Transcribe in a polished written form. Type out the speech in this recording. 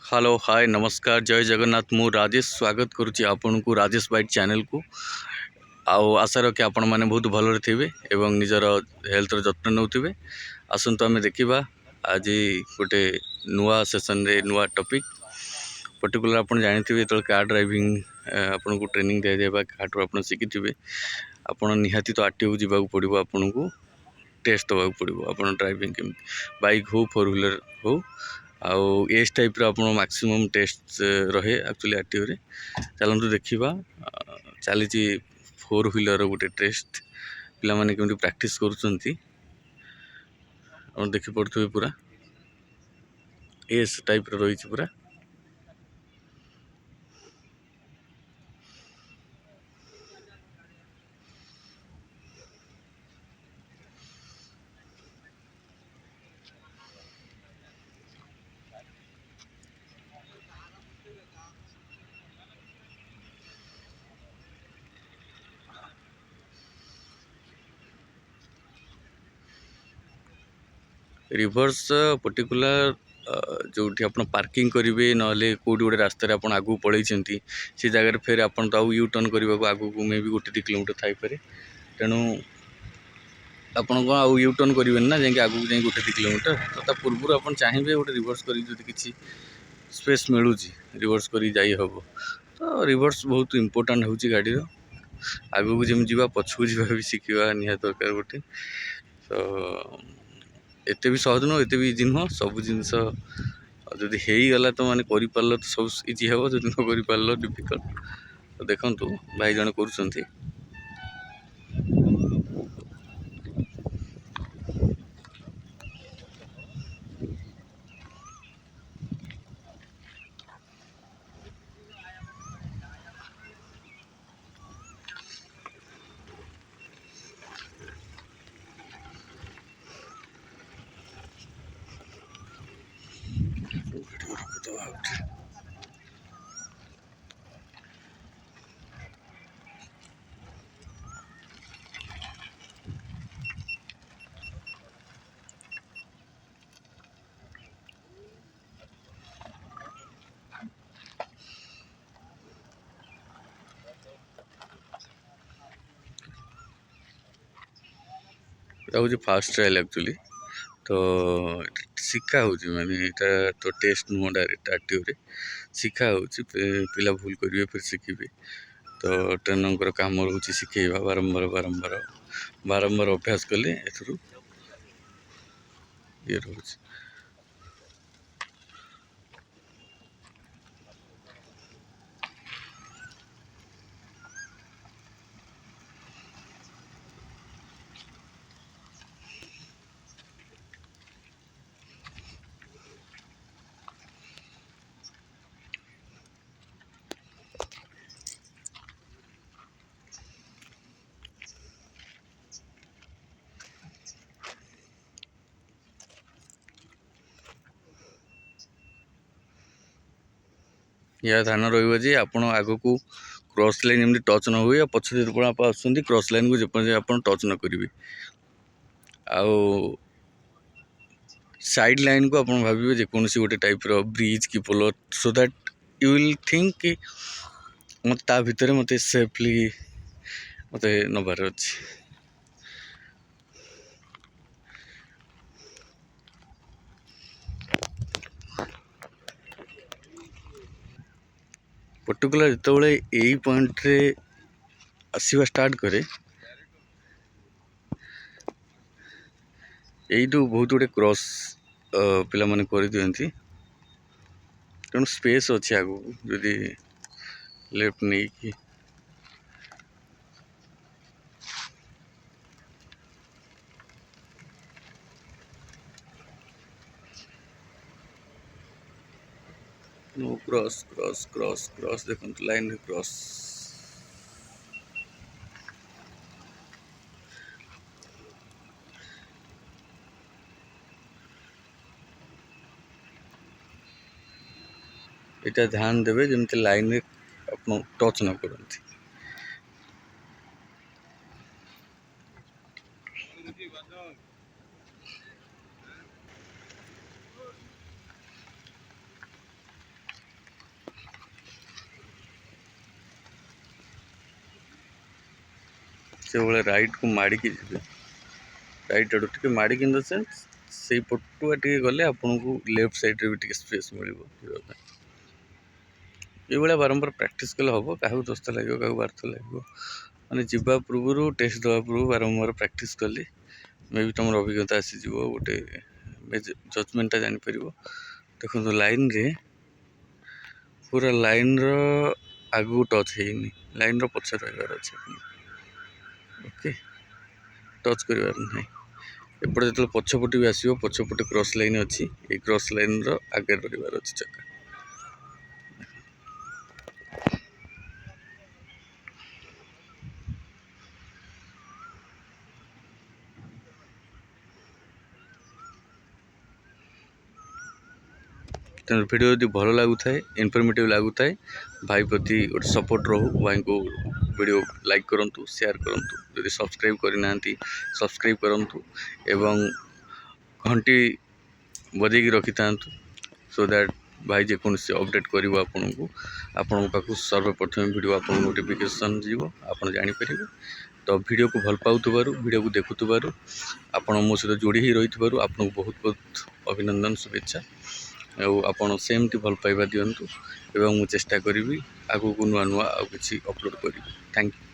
Hello hi नमस्कार जय जगन्नाथ मु राजेश स्वागत करुच्ची आपन को राजेश बाइट चैनल को आउ आशा रखी आपण मैंने बहुत भलरे थे एवं निजर हेल्थ जत्न नौथिबे। आसंतु आमे देखिबा आज गोटे नुआ सेशन रे नुआ टॉपिक पर्टिकुलर आपण जानिथिबे तो कार ड्राइविंग आपन को ट्रेनिंग दिया जाबा कार आपण शिखिथिबे आपण निहाती तो आरटीओ जिबाक पड़िबो आपन को टेस्ट दबाक पड़िबो आपण ड्राइविंग के बाइक हो फोर व्हीलर हो आउ एस टाइप आप मैक्सिमम टेस्ट रहे एक्चुअली आरटीओ रे चलतु देखा चली फोर व्हीलर गोटे टेस्ट पिला माने केमती प्रैक्टिस करुँच देखी पड़े पूरा एस टाइप रही पूरा रिवर्स पर्टिकुलर जो आप पार्किंग करेंगे ना कौटी गोटे रास्तार आप आगू पलैं से जगह फिर आप यू टर्न करने को आगू मे भी गोटे 2 किलोमीटर थाईपे तेणु आपण को आउ यू टर्न करेंगे ना जाए आगू जाए गोटे 2 किलोमीटर तो पूर्व आप चाहिए गोटे रिवर्स कर किसी स्पेस मिलूँ रिवर्स कर हम तो रिवर्स बहुत इंपोर्टाट हूँ गाड़ी आगू को जमी जा पछू जा भी शिखा निहत दरकार गोटे तो एत भी सहज नुह एत भी इजी नुह सब जिनस जदि गला तो माने कर तो सब इजी हे जो न कर डिफिकल्ट तो देखु भाई जन कर हूँ फास्ट ट्रायल एक्चुअली तो शिखा हो माने यहाँ तो टेस्ट नुह डायरेक्ट आरटीओ रे शिखा हो पिला भूल करेंगे फिर शिखे तो ट्रेनर काम रोचे शिखेवा बारंबार बारंबार बारंबार अभ्यास कले ये रोचे या ध्यान रही आग को क्रॉस लाइन एमती टच न हुए पछे आप क्रॉस लाइन को जब आप टच न करेंगे आउ साइड लाइन को आप भावे जेकोसी गोटे टाइप रो ब्रिज कि pole so that you will think कि मत ता भितर मत सेफली मत नबार अच्छी पर्टिकुलर जिते यही पॉइंट रे आसवा स्टार्ट करे यू बहुत गुटे क्रॉस पिला माने कर दियंती तेणु स्पेस अच्छे आगू जदि लेफ्ट नहीं कि no cross cross cross cross देखो लाइन क्रॉस यहाँ ध्यान देवे जमी लाइन रे आप टच न करती से भाई राइट को माड़िकी जी राइट आड़ टे माड़िक इन द सेन्स से पटुआ टे गले आपन को लेफ्ट साइड रे भी स्पेस मिल ये बारंबार प्रैक्टिस कले हम क्या दोस्त लगे क्या बार्थ लगे मैंने जीवा पूर्व टेस्ट देवा पूर्व बारंबार प्रैक्टिस कली मे भी तुम अभिज्ञता आसीज गोटे जजमेंटा जापर देखो लाइन रे पूरा लाइन आगू टच है लाइन पछ रही ओके टच कर एपटे जो पछपटे भी आसो पछपटे क्रॉस लाइन अच्छी ये क्रॉस लाइन आगे रही अच्छी चक्का तेनाली भिडियो यदि भल लगुए इनफर्मेटिव लगुए भाई प्रति गोटे सपोर्ट रहू भाई को वीडियो लाइक करूँ शेयर करूँ यदि सब्सक्राइब करना सब्सक्राइब करूँ एवं घंटी बजेगी रखी था सो दैट भाई जेकोसी अपडेट करूँ आपण पाक सर्वप्रथम वीडियो आप नोटिफिकेशन जीव आप जापर तो वीडियो को भल पाऊर वीडियो को देखुवर आपण मो सहित जोड़ी ही रही आपको बहुत बहुत अभिनंदन शुभेच्छा आपड़ सेमती भल पाइबा दिंतु एवं मु चेष्टा करी आगू नुआ नुआ किसी अपलोड करी थैंक यू।